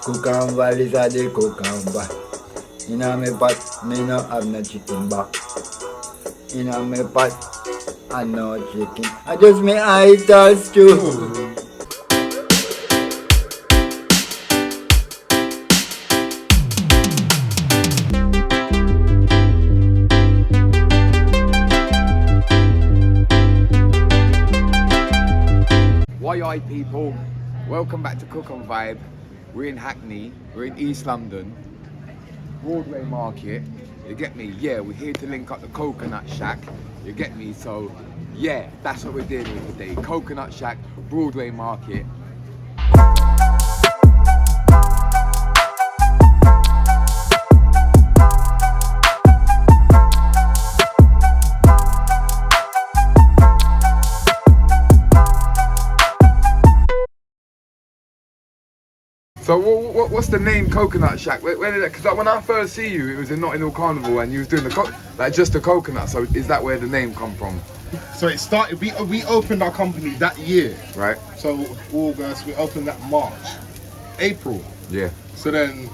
Cucumber is a the cucumber. In a me pot, me no have no chicken back. In a me pot, I no chicken. I just me eyes touch too. Hi people, welcome back to Cook on Vibe. We're in Hackney, we're in East London, Broadway Market, you get me? Yeah, we're here to link up the Coconut Shack, you get me? So yeah, that's what we're dealing with today. Coconut Shack, Broadway Market. So what's the name Coconut Shack? Where did that? Because when I first see you, it was in Notting Hill Carnival, and you was doing just the coconut. So is that where the name come from? So it started. We opened our company that year, right? So August. We opened that March, April. Yeah. So then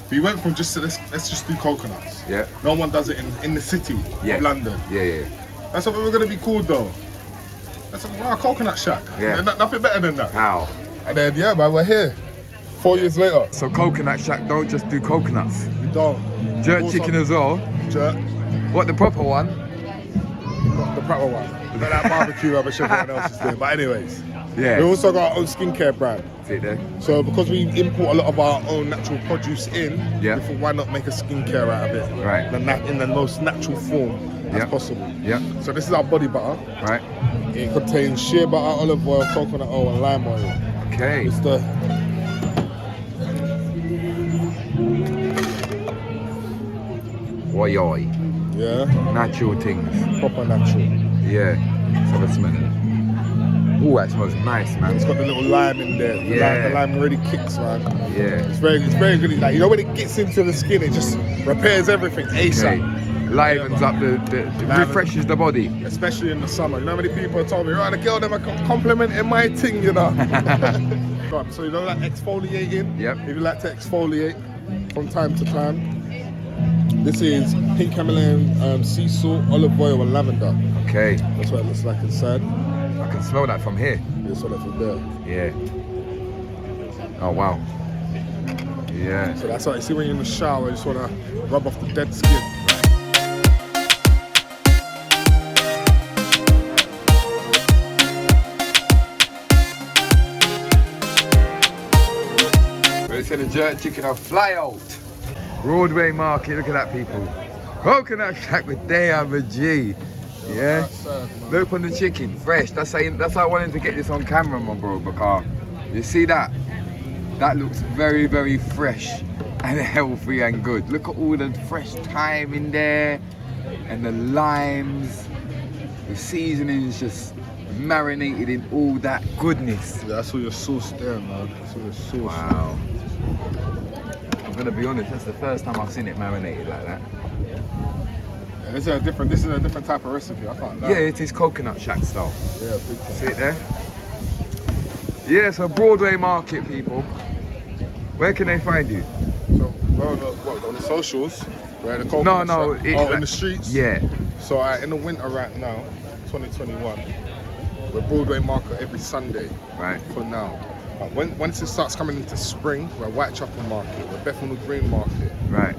we went from just let's just do coconuts. Yeah. No one does it in the city of London. Yeah. That's what we were gonna be called though. That's a Coconut Shack. Yeah. Nothing better than that. How? And then, yeah, man, we're here 4 years later. So Coconut Shack don't just do coconuts. We don't. Jerk chicken as well. Jerk. What, the proper one? Not the proper one. Not that barbecue rubbish everyone else is doing. But anyways, yeah. We also got our own skincare brand. See it there? So because we import a lot of our own natural produce in, yeah. we thought why not make a skincare out of it? Right. In the most natural form as possible. Yeah. So this is our body butter. Right. It contains shea butter, olive oil, coconut oil, and lime oil. Okay. It's the Oi. yeah. Natural things. Proper natural. Yeah. So let's smell it. Oh, that smells nice, man. It's got the little lime in there. Yeah. The lime really kicks, man. Yeah. It's very good. Like, you know when it gets into the skin, it just repairs everything ASAP. Okay. Livens up refreshes the body. Especially in the summer. You know how many people told me, right, the girl them are complimenting my thing, you know. So you know that exfoliating? Yep. If you like to exfoliate from time to time. This is pink Himalayan sea salt, olive oil and lavender. Okay. That's what it looks like inside. I can smell that from here. You smell it from there. Yeah. Oh wow. Yeah. So that's what you see when you're in the shower, you just want to rub off the dead skin. We're just gonna jerk chicken off, fly out. Broadway Market, look at that people. Coconut Shack with Day G. Yeah. Look on the chicken, fresh. That's how I wanted to get this on camera, my bro, because you see that? That looks very, very fresh and healthy and good. Look at all the fresh thyme in there and the limes. The seasoning is just marinated in all that goodness. Yeah, that's all your sauce there, man. That's all your sauce. Wow. I'm gonna be honest, that's the first time I've seen it marinated like that. Yeah, this is a different type of recipe. I can't lie. Yeah, it is Coconut Shack style. Yeah, big time. See it there? Yeah, so Broadway Market, people. Where can they find you? So, on the socials, where the Coconut Shack? In the streets? Yeah. So in the winter right now, 2021, we're Broadway Market every Sunday. Right. For now. But once it starts coming into spring, we're Whitechapel Market, we're Bethnal Green Market. Right.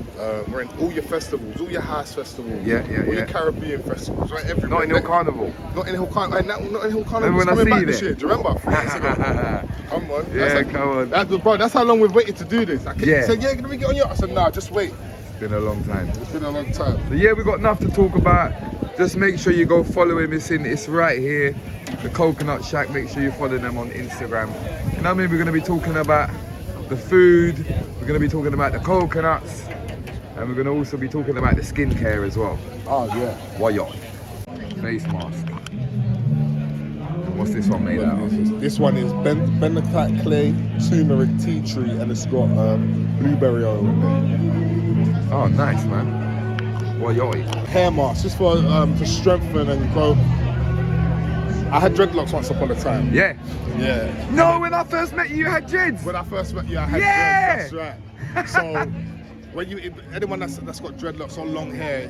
We're in all your festivals, all your house festivals. Yeah. All your Caribbean festivals, right? Everywhere. Notting Hill Carnival. Notting Hill Carnival. Notting Hill Carnival When coming I back see this year. Do you remember? 3 years ago. Come on. Come on. Bro, that's how long we've waited to do this. He said, yeah, can we get on your? I said, nah, just wait. It's been a long time. It's been a long time. So yeah, we've got enough to talk about. Just make sure you go follow him. It's right here. The Coconut Shack. Make sure you follow them on Instagram. You know what I mean? We're going to be talking about the food. We're going to be talking about the coconuts. And we're going to also be talking about the skincare as well. Oh, yeah. Why yacht? Face mask. What's this one made out of? This one is bentonite clay, turmeric tea tree, and it's got blueberry oil in there. Oh, nice, man. Why yacht? Hair mask, just for to strengthen and grow I had dreadlocks once upon a time. Yeah. Yeah. No, when I first met you had dreads. When I first met you, I had Yeah. dreads. That's right. So when anyone that's got dreadlocks or long hair,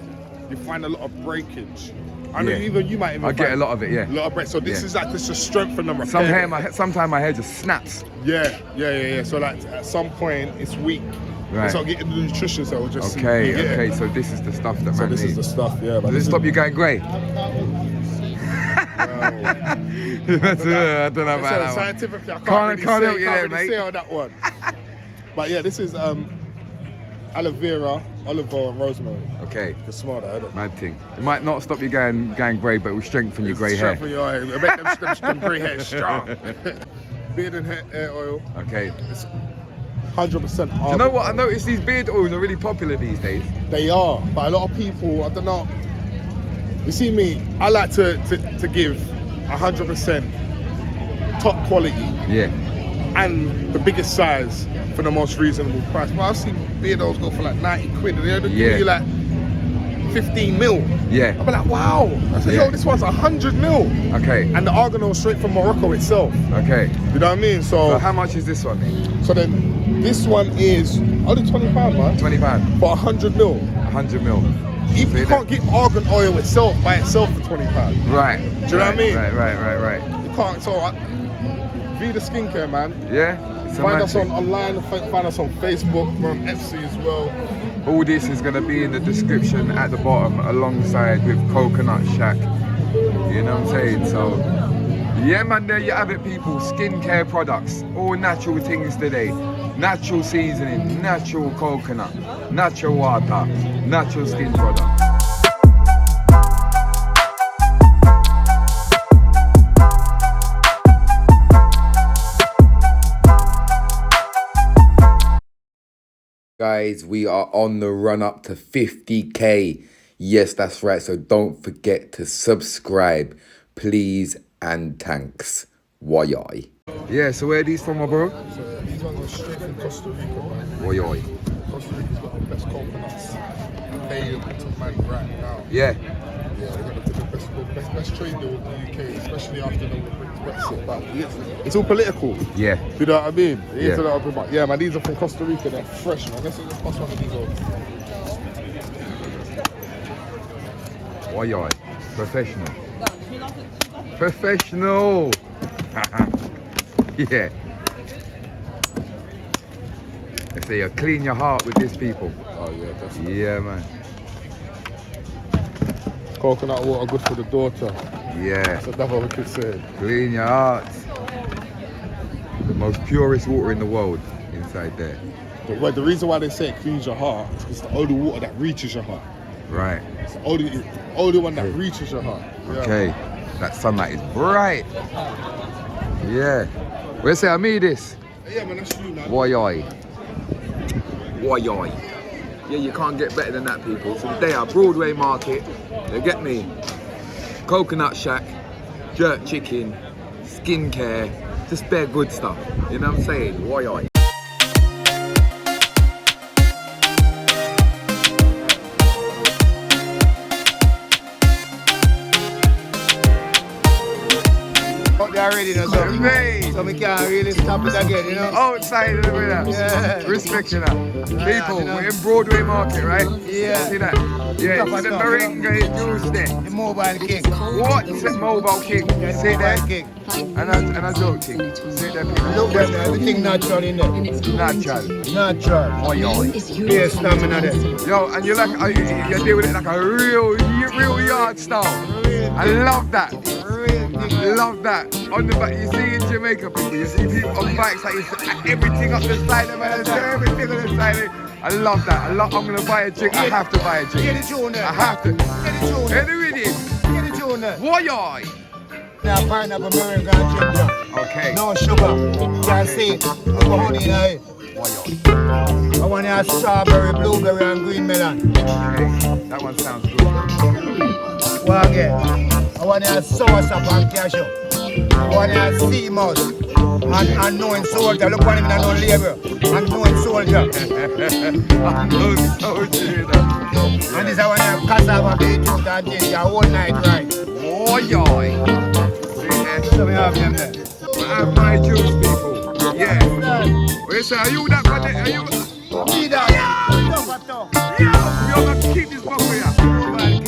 you find a lot of breakage. I know Yeah. you might even I get find a lot of it, yeah. a lot of break. So this Yeah. is like this is strengthen them. Sometimes my hair just snaps. Yeah. So like at some point it's weak. Right. So getting the nutrition, so we'll just Okay, see. okay. So this is the stuff that So man this is needs. the stuff, yeah. Does it stop you going grey? I I don't know about that one. Scientifically, I Can't can't help really you there, say mate. on that one. But yeah, this is aloe vera, olive oil, and rosemary. Okay. You can smell that, isn't it? Mad thing. It might not stop you going grey, but it will strengthen your grey hair. Strengthen your hair. Make them grey hair strong. Beard and hair oil. Okay. It's 100% Do you know what? I noticed these beard oils are really popular these days. They are, but a lot of people, I don't know. You see me, I like to give 100% top quality Yeah. and the biggest size for the most reasonable price. Well, I've seen beard oils go for like 90 quid and they're giving you like 15 mil. Yeah. I'll be like, wow. I said, yo, this one's 100 mil. Okay. And the argan oil straight from Morocco itself. Okay. You know what I mean? So how much is this one? So then this one is only £20, man. £20. For 100 mil. 100 mil. You can't get argan oil itself by itself for £20. Right. Do you know what I mean? Right. You can't. So, Vida Skincare, man. Yeah. Find us online. Find us on Facebook. We're on Etsy as well. All this is going to be in the description at the bottom, alongside with Coconut Shack. You know what I'm saying? So, yeah, man. There you have it, people. Skincare products, all natural things today. Natural seasoning, natural coconut, natural water, natural skin products. Guys, we are on the run up to 50k. Yes, that's right. So don't forget to subscribe, please and thanks. Why? Yeah, so where are these from, my bro? So these ones are straight from Costa Rica, man. Why? Costa Rica's got the best coconuts available to man right now. Yeah. Yeah, they're going to the best trade deal with the UK, especially after the Brexit. But it's all political. Yeah. You know what I mean? Yeah. Yeah, man, these are from Costa Rica. They're fresh, man. Let's pass one of these over. Why? Professional. Professional. Yeah. They say you clean your heart with these people. Oh, yeah, definitely. Yeah, man. Coconut water good for the daughter. Yeah. That's another we could say. Clean your heart. The most purest water in the world inside there. But the reason why they say it cleans your heart is because it's the only water that reaches your heart. Right. It's the only one that reaches your heart. Yeah. Okay. That sunlight is bright. Yeah. Where say I made this? Yeah, man, that's you, man. Why? Yeah, you can't get better than that, people. So they are Broadway Market. You get me? Coconut Shack, jerk chicken, skincare, just bare good stuff. You know what I'm saying? Why? Already, you know, so we can't really stop it again, you know. Outside of the winner. Yeah. Respect you now. People, you know. we're in Broadway Market, right? Yeah. See that? Yeah, Stop the and Moringa is juice there. The mobile king. What? Mobile king. See that? King. And a joke king. See that, people? Look at everything natural in there. Natural. Natural. Yeah, stamina there. Yo, and you deal with it like a real yard style. I love that. Love that. On the back, you see in Jamaica, people, you see people on bikes, like everything up the side of it, everything on the side. I love that. I'm gonna buy a drink. I have to buy a drink. Get the tune there. I have to. Get the tune there. Get it with it. Get the tune there. Why? Now pineapple, moringa and ginger. Okay. No sugar. Can't see it. No honey in it. Why? I want to have strawberry, blueberry and green melon. Okay. That one sounds good. What again? I want to have sour sap and cashew. I want to have sea mouse and knowing soldier. Look at him in a no labor. And knowing soldier. Unknown soldier. And this I want to have cassava, beetroot and ginger all night right. Why? See fresh. Let me have them there. I have my juice, people. Yeah. What you say? Are you that one? Are you? Me that. You're gonna keep this buck here.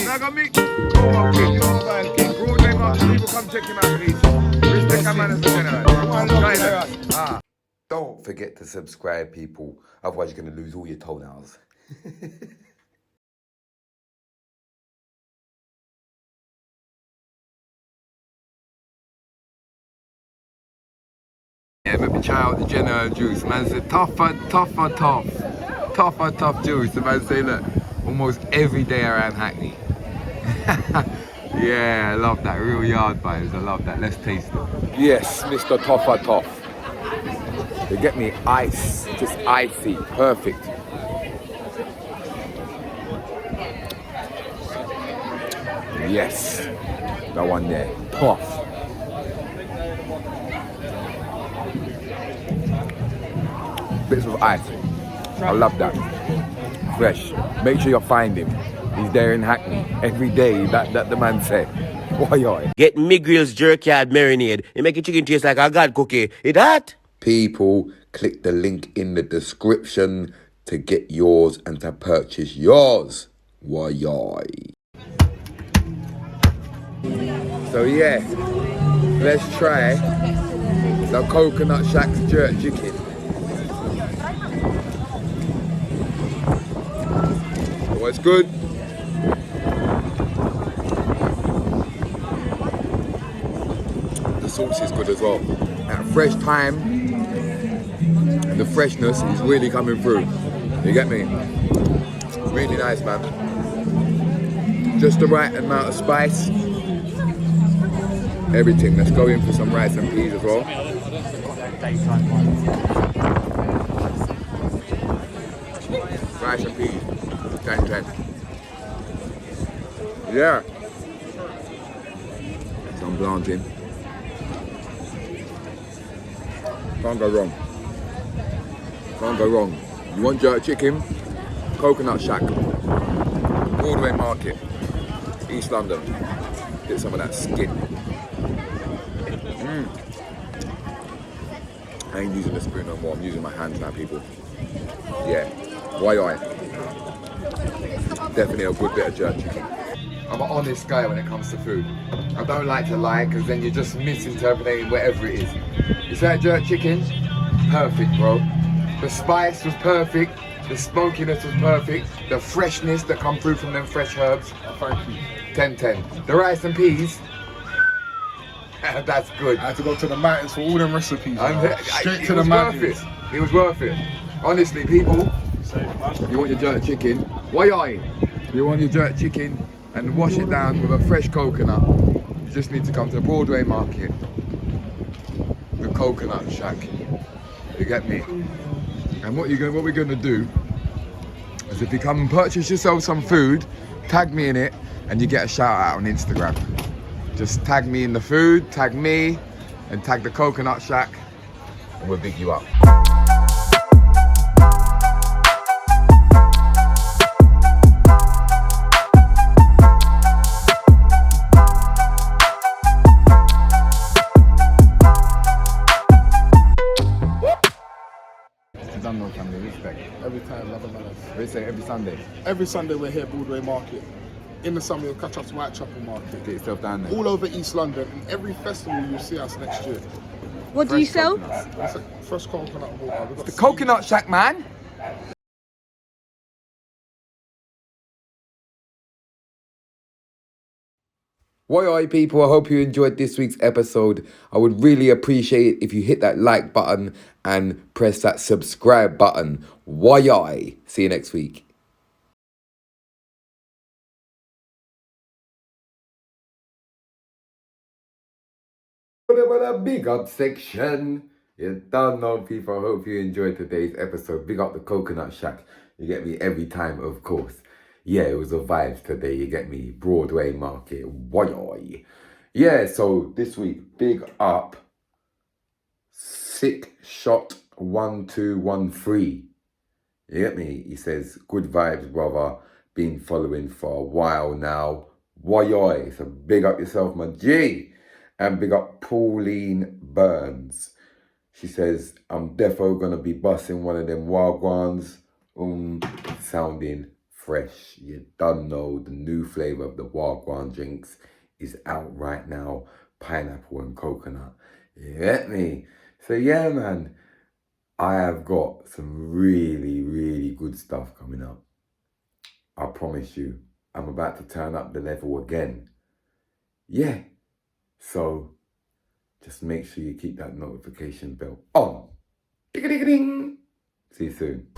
Now gonna make Broadway market. People come check him out, please. Respect our man as a general. Don't forget to subscribe, people. Otherwise, you're gonna lose all your toenails. Yeah, let me try out the General juice. Man said tough juice. The man say look, almost every day around Hackney. Yeah, I love that. Real yard vibes. I love that. Let's taste it. Yes, Mr. Tough. They get me ice, just icy, perfect. Yes, that one there, tough. Bits of ice. I love that. Fresh. Make sure you find him. He's there in Hackney every day. That the man said. Why? Get Miguel's jerkyard marinade. It make your chicken taste like a god cookie. It hot? People, click the link in the description to get yours and to purchase yours. Why? So yeah, let's try the Coconut Shack's jerk chicken. Oh, it's good. The sauce is good as well. That fresh thyme and the freshness is really coming through. You get me? Really nice, man. Just the right amount of spice. Everything. Let's go in for some rice and peas as well. Rice and peas. 10. Yeah. Some plantain. Can't go wrong. Can't go wrong. You want jerk chicken? Coconut Shack. Broadway Market. East London. Get some of that skin. I ain't using the spoon no more. I'm using my hands now, people. Yeah. Why? Definitely a good bit of jerk chicken. I'm an honest guy when it comes to food. I don't like to lie because then you're just misinterpreting whatever it is. You say jerk chicken? Perfect, bro. The spice was perfect. The smokiness was perfect. The freshness that come through from them fresh herbs. Thank you. 10. The rice and peas. That's good. I had to go to the mountains for all them recipes. Straight to the It mountains. was worth it. Honestly, people, you want your jerk chicken? Why are you? You want your jerk chicken and wash it down with a fresh coconut. You just need to come to the Broadway Market. The Coconut Shack. You get me? And what we're gonna do is if you come and purchase yourself some food, tag me in it, and you get a shout out on Instagram. Just tag me in the food, tag me, and tag the Coconut Shack, and we'll big you up. Done no family, respect. Every time, love and manners. They say every Sunday. Every Sunday we're here, Broadway Market. In the summer, you'll catch us Whitechapel Market. Get yourself down there. All over East London. And every festival, you'll see us next year. What do you sell? It's a fresh coconut water. We've got The Coconut Shack, man. Why people, I hope you enjoyed this week's episode. I would really appreciate it if you hit that like button and press that subscribe button. Why? See you next week. What a big up section. You don't know, people. I hope you enjoyed today's episode. Big up the Coconut Shack. You get me every time, of course. Yeah, it was a vibe today. You get me? Broadway Market. Why? Yeah, so this week, big up. Sick Shot 1213. You get me? He says, good vibes, brother. Been following for a while now. Why? So big up yourself, my G. And big up Pauline Burns. She says, I'm defo gonna be bussing one of them wagwans. Sounding fresh. You don't know the new flavour of the wagwan drinks is out right now. Pineapple and coconut. You get me? So yeah, man. I have got some really, really good stuff coming up. I promise you. I'm about to turn up the level again. Yeah. So just make sure you keep that notification bell on. Ding-a-ding-a-ding. See you soon.